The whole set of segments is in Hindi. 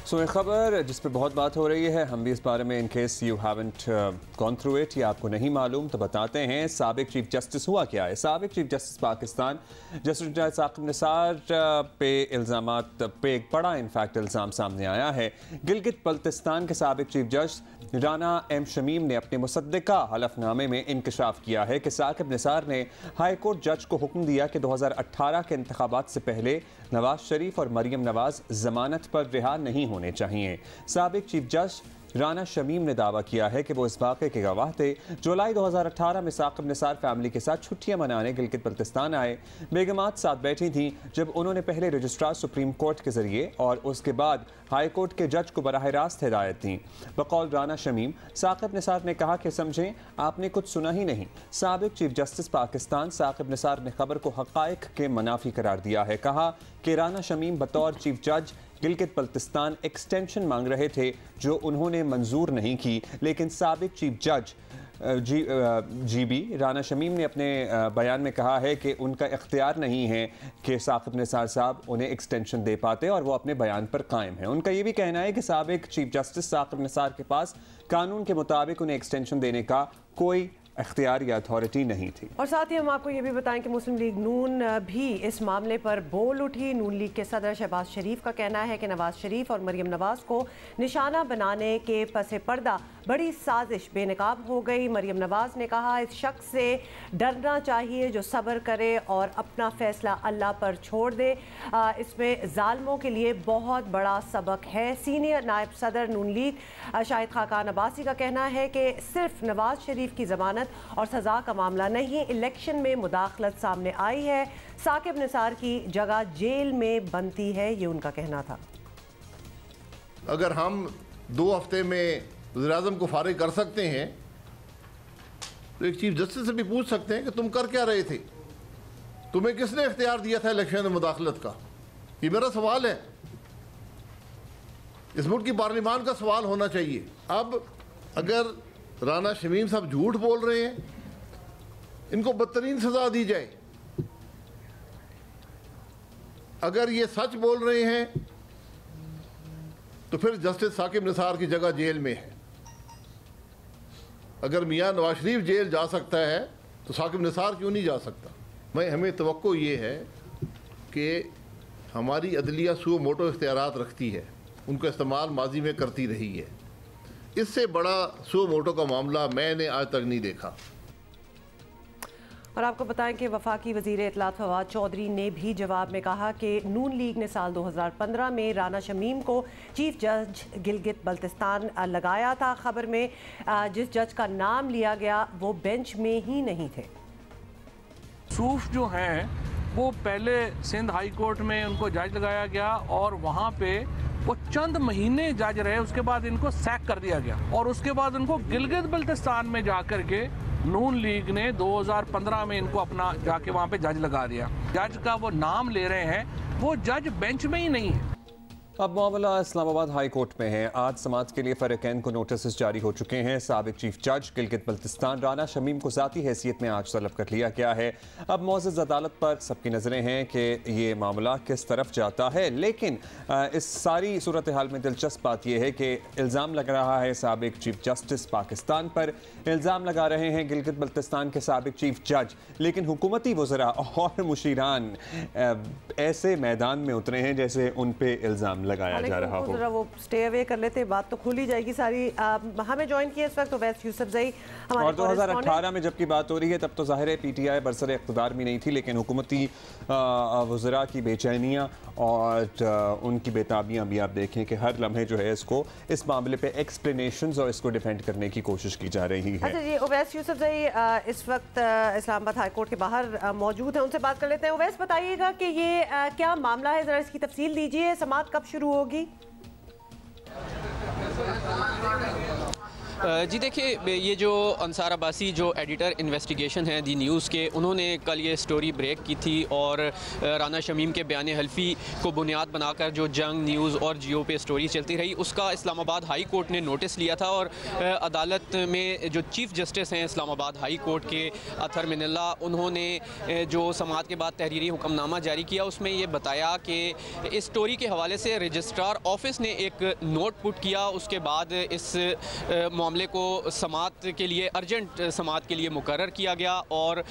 सो एक खबर जिस पे बहुत बात हो रही है, हम भी इस बारे में in case you haven't gone through it या आपको नहीं मालूम तो बताते हैं। साबिक चीफ जस्टिस हुआ क्या है। साबिक chief justice Pakistan justice Saqib Nisar पे इल्ज़ामात पे एक बड़ा इनफैक्ट इल्ज़ाम सामने आया है। गिलगित बल्तिस्तान के साबिक चीफ जज राना एम शमीम ने अपने मुसद्दिका हलफनामे में इंकशाफ किया है कि साकिब निसार ने हाई कोर्ट जज को हुक्म दिया कि 2018 के इंतखाबात से पहले नवाज शरीफ और मरियम नवाज जमानत पर रिहा नहीं होने चाहिए। साबिक चीफ जज राना शमीम ने दावा किया है कि वो इस वाक़े के गवाह थे। जुलाई 2018 में साकिब निसार फैमिली के साथ छुट्टियां मनाने गिलगित बल्तिस्तान आए। बेगमात साथ बैठी थीं जब उन्होंने पहले रजिस्ट्रार सुप्रीम कोर्ट के जरिए और उसके बाद हाई कोर्ट के जज को बराह रास्त हिदायत दी। बकौल राना शमीम, साकिब निसार ने कहा कि समझें आपने कुछ सुना ही नहीं। साबिक चीफ जस्टिस पाकिस्तान साकिब निसार ने खबर को हक़ाइक़ के मनाफी करार दिया है। कहा कि राना शमीम बतौर चीफ जज गिलगित बल्तिस्तान एक्सटेंशन मांग रहे थे जो उन्होंने मंजूर नहीं की, लेकिन साबिक चीफ जज जीबी राना शमीम ने अपने बयान में कहा है कि उनका इख्तियार नहीं है कि साकिब निसार साहब उन्हें एक्सटेंशन दे पाते और वो अपने बयान पर कायम है। उनका ये भी कहना है कि साबिक चीफ जस्टिस साकिब निसार के पास कानून के मुताबिक उन्हें एक्सटेंशन देने का कोई इख्तियार या अथॉरिटी नहीं थी। और साथ ही हम आपको ये भी बताएं कि मुस्लिम लीग नून भी इस मामले पर बोल उठी। नून लीग के सदर शहबाज शरीफ का कहना है कि नवाज शरीफ और मरियम नवाज को निशाना बनाने के पसे पर्दा बड़ी साजिश बेनकाब हो गई। मरियम नवाज ने कहा इस शख्स से डरना चाहिए जो सब्र करे और अपना फैसला अल्लाह पर छोड़ दे। इसमें जालिमों के लिए बहुत बड़ा सबक है। सीनियर नायब सदर नून लीग शाहिद खाकान अब्बासी का कहना है कि सिर्फ नवाज शरीफ की जमानत और सजा का मामला नहीं, इलेक्शन में मुदाखलत सामने आई है। साकिब निसार की जगह जेल में बनती है, ये उनका कहना था। अगर हम 2 हफ्ते में वज़ीर-ए-आज़म को फारिग कर सकते हैं तो एक चीफ जस्टिस से भी पूछ सकते हैं कि तुम कर क्या रहे थे, तुम्हें किसने इख्तियार दिया था इलेक्शन में मुदाखलत का। ये मेरा सवाल है, इस मुल्क की पार्लियामान का सवाल होना चाहिए। अब अगर राना शमीम साहब झूठ बोल रहे हैं, इनको बदतरीन सजा दी जाए। अगर ये सच बोल रहे हैं तो फिर जस्टिस साकिब निसार की जगह जेल में है। अगर मियां नवाज शरीफ जेल जा सकता है तो साकिब निसार क्यों नहीं जा सकता। हमें तवक्को ये है कि हमारी अदलिया सू मोटो इख्तियारात रखती है, उनका इस्तेमाल माजी में करती रही है। इससे बड़ा सू मोटो का मामला मैंने आज तक नहीं देखा। और आपको बताएं कि वफाकी वज़ीर इत्तलात फवाद चौधरी ने भी जवाब में कहा कि नून लीग ने साल 2015 में राना शमीम को चीफ जज गिलगित बल्तिस्तान लगाया था। खबर में जिस जज का नाम लिया गया वो बेंच में ही नहीं थे। सूफ जो हैं वो पहले सिंध हाई कोर्ट में उनको जज लगाया गया और वहाँ पे वो चंद महीने जज रहे, उसके बाद इनको सैक कर दिया गया और उसके बाद उनको गिलगित बल्तिस्तान में जा कर के नून लीग ने 2015 में इनको अपना जाके वहाँ पे जज लगा दिया। जज का वो नाम ले रहे हैं, वो जज बेंच में ही नहीं है। अब मामला इस्लामाबाद हाई कोर्ट में है। आज समाअत के लिए फरीकैन को नोटिस जारी हो चुके हैं। साबिक चीफ जज गिलगित बल्तिस्तान राना शमीम को ज़ाती हैसियत में आज तलब कर लिया गया है। अब मौजूद अदालत पर सबकी नज़रें हैं कि ये मामला किस तरफ जाता है, लेकिन इस सारी सूरत हाल में दिलचस्प बात यह है कि इल्ज़ाम लग रहा है साबिक चीफ जस्टिस पाकिस्तान पर, इल्ज़ाम लगा रहे हैं गिलगित बल्तिस्तान के साबिक चीफ जज, लेकिन हुकूमती वज़रा और मुशीरान ऐसे मैदान में उतरे हैं जैसे उन पे इल्ज़ाम लगाया जा रहा हो। जरा वो स्टे अवे कर लेते, बात तो खुल ही जाएगी सारी। हमें ज्वाइन किया इस वक्त ओवैस यूसुफजई हमारे। और 2018 में जबकि बात हो रही है तब तो ज़ाहिर है पीटीआई बरसर इक़्तिदार भी नहीं थी, लेकिन हुकूमती वज़रा की बेचैनियाँ और उनकी बेताबियाँ भी आप देखें कि हर लम्हे जो है इसको इस मामले पे एक्सप्लेनेशंस और इसको डिफेंड करने की कोशिश की जा रही है। अच्छा जी, ओवैस यूसुफजई इस वक्त इस्लामाबाद हाई कोर्ट के बाहर मौजूद है, उनसे बात कर लेते हैं। ओवैस, बताइएगा कि ये क्या मामला है, ज़रा इसकी तफसील दीजिए। समाअत कब शुरू होगी? जी देखिए, ये जो अंसार अब्बासी जो एडिटर इन्वेस्टिगेशन है दी न्यूज़ के, उन्होंने कल ये स्टोरी ब्रेक की थी और राना शमीम के बयान हल्फी को बुनियाद बनाकर जो जंग न्यूज़ और जियो पे स्टोरी चलती रही, उसका इस्लामाबाद हाई कोर्ट ने नोटिस लिया था और अदालत में जो चीफ़ जस्टिस हैं इस्लामाबाद हाई कोर्ट के अथर मिनल्ला, उन्होंने जो समाअत के बाद तहरीरी हुक्मनामा जारी किया, उसमें ये बताया कि इस स्टोरी के हवाले से रजिस्ट्रार ऑफिस ने एक नोट पुट किया। उसके बाद इस मामले को समाअत के लिए अर्जेंट समाअत के लिए मुकर्रर किया गया और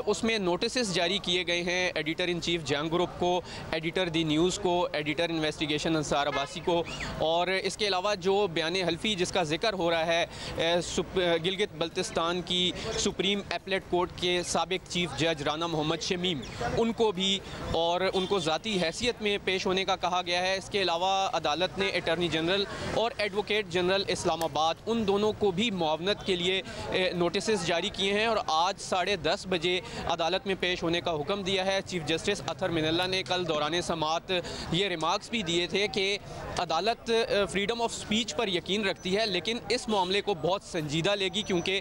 उसमें नोटिस जारी किए गए हैं एडिटर इन चीफ जंग ग्रुप को, एडिटर दी न्यूज़ को, एडिटर इन्वेस्टिगेशन अंसार अब्बासी को, और इसके अलावा जो बयान हल्फी जिसका जिक्र हो रहा है गिलगित बल्तिस्तान की सुप्रीम एपलेट कोर्ट के साबिक चीफ जज राना मोहम्मद शमीम, उनको भी और उनको ज़ाती हैसियत में पेश होने का कहा गया है। इसके अलावा अदालत ने अटॉर्नी जनरल और एडवोकेट जनरल इस्लामाबाद, उन दोनों को भी मुआवनत के लिए नोटिस जारी किए हैं और आज 10:30 बजे अदालत में पेश होने का हुक्म दिया है। चीफ जस्टिस अथर मिनल्ला ने कल दौरान समाअत ये रिमार्क्स भी दिए थे कि अदालत फ्रीडम ऑफ स्पीच पर यकीन रखती है, लेकिन इस मामले को बहुत संजीदा लेगी क्योंकि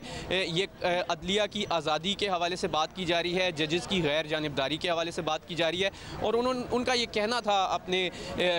ये अदलिया की आज़ादी के हवाले से बात की जा रही है, जजेस की गैर जानिबदारी के हवाले से बात की जा रही है और उनका ये कहना था अपने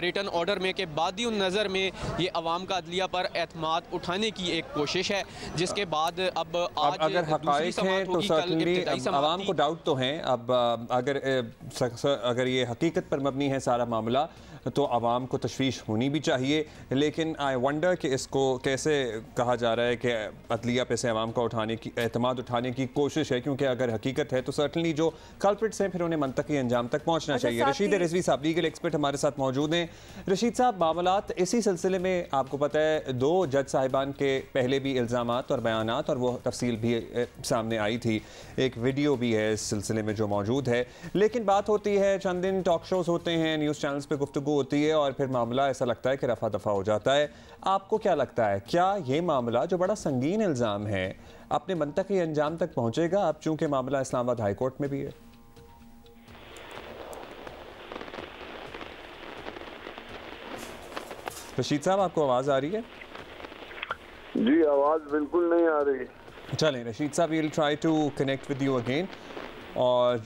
रिटन ऑर्डर में कि बादी नज़र में ये अवाम का अदलिया पर एतमाद उठाने की एक कोशिश है, जिसके बाद अब आज अगर हक़ाइक़ हैं तो सर्टनली आवाम को डाउट तो हैं। अब अगर ये हकीकत पर मबनी है सारा मामला तो आवाम को तशवीश होनी भी चाहिए, लेकिन आई वंडर कि इसको कैसे कहा जा रहा है कि अदलिया पे से आवाम का एतमाद उठाने की कोशिश है, क्योंकि अगर हकीकत है तो सर्टनली जो कल्प्रिट्स हैं फिर उन्हें मंतकी अंजाम तक पहुँचना चाहिए। रशीद रिजवी साहब लीगल एक्सपर्ट हमारे साथ मौजूद हैं। रशीद साहब, मामलात इसी सिलसिले में आपको पता है 2 जज साहिबान के पहले भी इल्ज़ामात और बयानात और वो तफसील भी सामने आई थी, एक वीडियो भी है इस सिलसिले में जो मौजूद है, लेकिन बात होती है चंद दिन टॉक शोज़ होते हैं, न्यूज़ चैनल्स पे गुफ्तगू होती है और फिर मामला ऐसा लगता है कि रफा दफा हो जाता है। आपको क्या लगता है, क्या ये मामला जो बड़ा संगीन इल्ज़ाम है अपने मंतकी अंजाम तक पहुंचेगा? अब चूंकि मामला इस्लामाबाद हाई कोर्ट में भी है। रशीद साहब, आपको आवाज़ आ रही है? जी, आवाज़ बिल्कुल नहीं आ रही। चलें रशीद साहब, we'll try to connect with you again और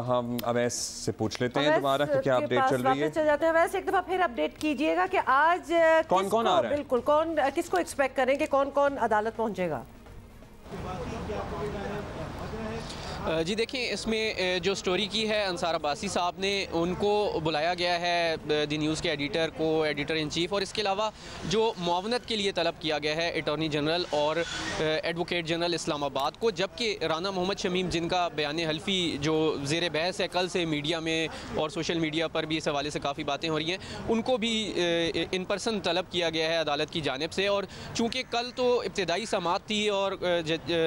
हम अवैस से पूछ लेते हैं दोबारा कि क्या अपडेट चल रही है। चल जाते हैं अवैस, एक दफ़ा फिर अपडेट कीजिएगा कि आज कौन कौन आ रहा है, बिल्कुल किसको एक्सपेक्ट करें कि कौन कौन अदालत पहुंचेगा? जी देखिए, इसमें जो स्टोरी की है अंसार अब्बासी साहब ने, उनको बुलाया गया है दी न्यूज़ के एडिटर को, एडिटर इन चीफ, और इसके अलावा जो मुआवनत के लिए तलब किया गया है अटॉर्नी जनरल और एडवोकेट जनरल इस्लामाबाद को, जबकि राना मोहम्मद शमीम जिनका बयान हल्फी जो ज़ेर बहस है, कल से मीडिया में और सोशल मीडिया पर भी इस हवाले से काफ़ी बातें हो रही हैं, उनको भी इन पर्सन तलब किया गया है अदालत की जानिब से। और चूँकि कल तो इब्तदाई समाअत थी और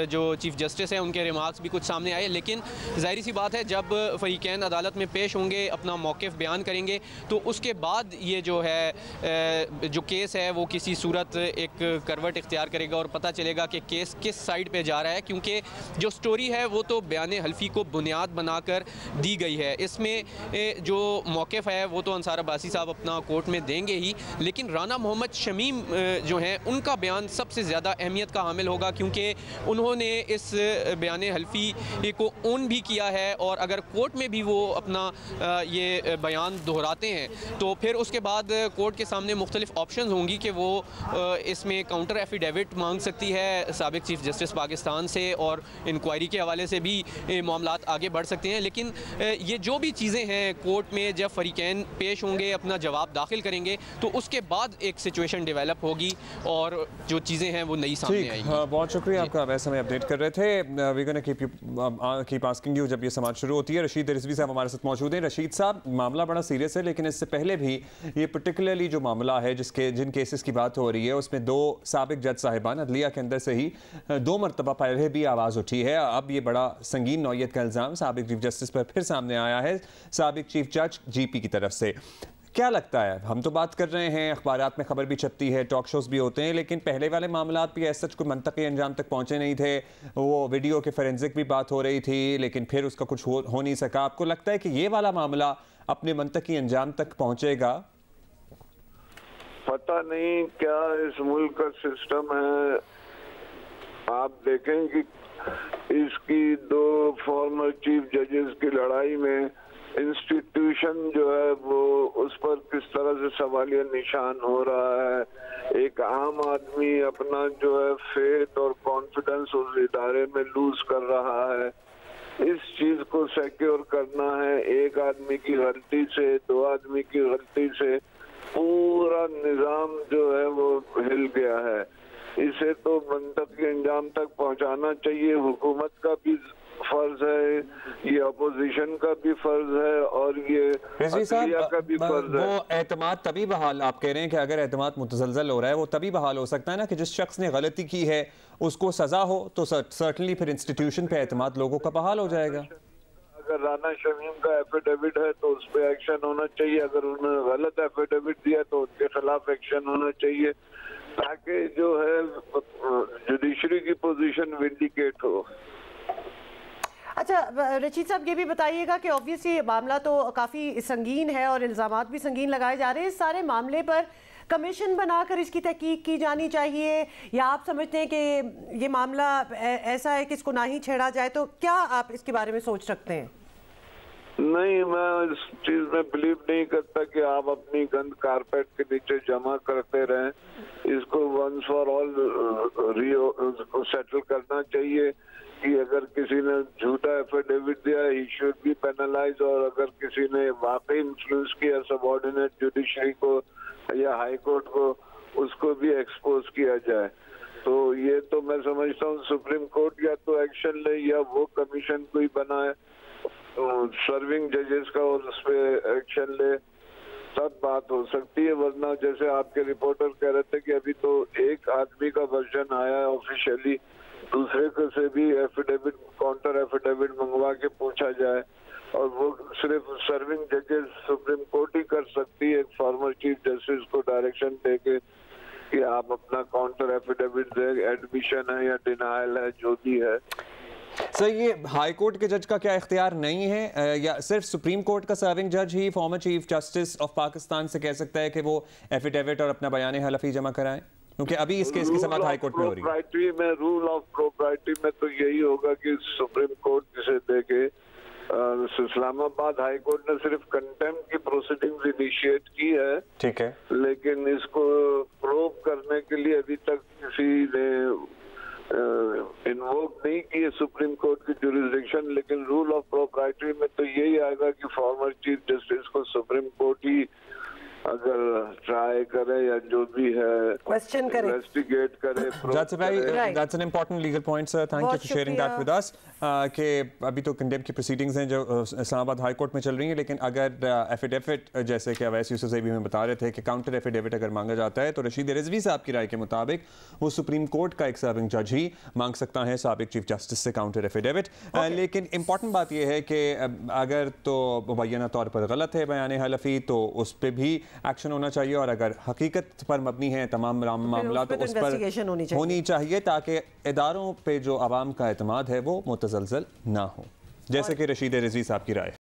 जो चीफ जस्टिस हैं उनके रिमार्क्स भी कुछ सामने आए, लेकिन जाहिर सी बात है जब फरीकैन अदालत में पेश होंगे, अपना मौक़िफ़ बयान करेंगे, तो उसके बाद ये जो है जो केस है वो किसी सूरत एक करवट इख्तियार करेगा और पता चलेगा कि केस किस साइड पे जा रहा है, क्योंकि जो स्टोरी है वो तो बयान हल्फी को बुनियाद बनाकर दी गई है। इसमें जो मौक़िफ़ है वो तो अंसार अब्बासी साहब अपना कोर्ट में देंगे ही, लेकिन राना मोहम्मद शमीम जो हैं उनका बयान सबसे ज़्यादा अहमियत का हामिल होगा, क्योंकि उन्होंने इस बयान हल्फी को ओन भी किया है और अगर कोर्ट में भी वो अपना ये बयान दोहराते हैं तो फिर उसके बाद कोर्ट के सामने मुख्तलिफ ऑप्शन होंगी कि वो इसमें काउंटर एफिडेविट मांग सकती है साबिक चीफ जस्टिस पाकिस्तान से और इंक्वायरी के हवाले से भी मामलात आगे बढ़ सकते हैं। लेकिन ये जो भी चीज़ें हैं कोर्ट में जब फरीकैन पेश होंगे, अपना जवाब दाखिल करेंगे, तो उसके बाद एक सिचुएशन डेवलप होगी और जो चीज़ें हैं वो नई सामने आएंगी। बहुत शुक्रिया आपका, वैसे हमें अपडेट कर रहे थे। We gonna keep asking you जब ये समाज शुरू होती है। रशीद रिजवी साहब हमारे साथ मौजूद हैं। रशीद साहब, मामला बड़ा सीरियस है, लेकिन इससे पहले भी ये पर्टिकुलरली जो मामला है जिन केसेस की बात हो रही है उसमें 2 साबिक जज साहिबान अदलिया के अंदर से ही 2 मरतबा पहले भी आवाज़ उठी है। अब ये बड़ा संगीन नौयत का इल्ज़ाम साबिक चीफ जस्टिस पर फिर सामने आया है साबिक चीफ जज जीपी की तरफ से। क्या लगता है, हम तो बात कर रहे हैं, अखबारात में खबर भी छपती है, टॉक शोज़ भी होते हैं, लेकिन पहले वाले मामलात भी ऐसा कोई मंतकी अंजाम तक पहुंचे नहीं थे। वो वीडियो के फोरेंसिक भी बात हो रही थी, लेकिन फिर उसका कुछ हो नहीं सका। आपको लगता है कि ये वाला मामला अपने मंतकी अंजाम तक पहुंचेगा? पता नहीं क्या इस मुल्क का सिस्टम है आप देखें कि इसकी दो फॉर्मर चीफ जजेस की लड़ाई में इंस्टीट्यूशन जो है वो उस पर किस तरह से सवालिया निशान हो रहा है। एक आम आदमी अपना जो है फेथ और कॉन्फिडेंस उस इदारे में लूज कर रहा है। इस चीज को सिक्योर करना है। एक आदमी की गलती से, दो आदमी की गलती से पूरा निजाम जो है वो हिल गया है। इसे तो मंतकी अंजाम तक पहुंचाना चाहिए। हुकूमत का भी फर्ज है, ये अपोजिशन का भी फर्ज है और ये अदलिया का भी फर्ज है। वो एतमाद तभी बहाल, आप कह रहे हैं कि अगर एतमाद मुतज़लज़ल हो रहा है वो तभी बहाल हो सकता है ना कि जिस शख्स ने गलती की है उसको सजा हो, तो सर्टनली फिर इंस्टीट्यूशन पे एतमाद लोगों का बहाल हो जाएगा। अगर राना शमीम का एफिडेविट है तो उस पर एक्शन होना चाहिए। अगर उन्होंने गलत एफिडेविट दिया तो उनके खिलाफ एक्शन होना चाहिए, ताकि जो है जुडिशरी की पोजीशन विंडिकेट हो। अच्छा रशीद साहब, ये भी बताइएगा कि ऑब्वियसली मामला तो काफ़ी संगीन है और इल्ज़ामात भी संगीन लगाए जा रहे हैं। इस सारे मामले पर कमीशन बनाकर इसकी तहकीक की जानी चाहिए, या आप समझते हैं कि ये मामला ऐसा है कि इसको ना ही छेड़ा जाए? तो क्या आप इसके बारे में सोच रखते हैं? नहीं, मैं इस चीज में बिलीव नहीं करता कि आप अपनी गंद कारपेट के नीचे जमा करते रहें। इसको वंस फॉर ऑल सेटल करना चाहिए कि अगर किसी ने झूठा एफिडेविट दिया ही शुड बी पेनलाइज, और अगर किसी ने वाकई इन्फ्लुएंस किया सबऑर्डिनेट जुडिशरी को या हाई कोर्ट को, उसको भी एक्सपोज किया जाए। तो ये तो मैं समझता हूँ सुप्रीम कोर्ट या तो एक्शन ले या वो कमीशन कोई बनाए सर्विंग जजेस का और उस पर एक्शन ले, तब बात हो सकती है। वरना जैसे आपके रिपोर्टर कह रहे थे कि अभी तो एक आदमी का वर्जन आया है ऑफिशियली, दूसरे को से भी एफिडेविट, काउंटर एफिडेविट मंगवा के पूछा जाए, और वो सिर्फ सर्विंग जजेस सुप्रीम कोर्ट ही कर सकती है एक फॉर्मर चीफ जस्टिस को डायरेक्शन देके कि आप अपना काउंटर एफिडेविट दे, एडमिशन है या डिनायल है, जो भी है। सर, ये हाई कोर्ट के जज का क्या इख्तियार नहीं है, या सिर्फ सुप्रीम कोर्ट का सर्विंग जज ही former chief justice of Pakistan से कह सकता है कि वो एफिडेविट और अपना बयान हलफी जमा कराएं? क्योंकि अभी इस केस की समाअत हाई कोर्ट में हो रही है। रूल ऑफ प्रोप्राइटी में तो यही होगा कि सुप्रीम कोर्ट जिसे देके इस्लामाबाद हाई कोर्ट ने सिर्फ कंटेम्प्ट की प्रोसीडिंग्स इनिशिएट की है, ठीक है, लेकिन इसको प्रोब करने के लिए अभी तक किसी ने इन्वोक नहीं की है सुप्रीम कोर्ट की जुरिसडिक्शन। लेकिन रूल ऑफ प्रोप्राइटरी में तो यही आएगा कि फॉर्मर चीफ जस्टिस को सुप्रीम कोर्ट ही अगर ट्राई करे या जो भी है क्वेश्चन करे, इन्वेस्टिगेट करे। That's an important legal point, sir. Thank you for sharing that with us. कि अभी तो कंडेम की प्रोसीडिंग्स हैं जो इस्लामाबाद हाई कोर्ट में चल रही हैं, लेकिन अगर एफिडेविट, जैसे कि अवैस यूसुफ भी हमें बता रहे थे कि काउंटर एफिडेविट अगर मांगा जाता है तो रशीद रिजवी साहब की राय के मुताबिक वो सुप्रीम कोर्ट का एक सर्विंग जज ही मांग सकता है साबिक चीफ जस्टिस से काउंटर एफिडेविट। लेकिन इंपॉर्टेंट बात यह है कि अगर तो मुबैना तौर पर गलत है बयान हलफी तो उस पर भी एक्शन होना चाहिए, और अगर हकीकत पर मबनी है तमाम मामला तो उस पर होनी चाहिए, ताकि इदारों पे जो आवाम का एतमाद है वो मुतज़लज़ल ना हो, जैसे कि रशीद रिजवी साहब की राय।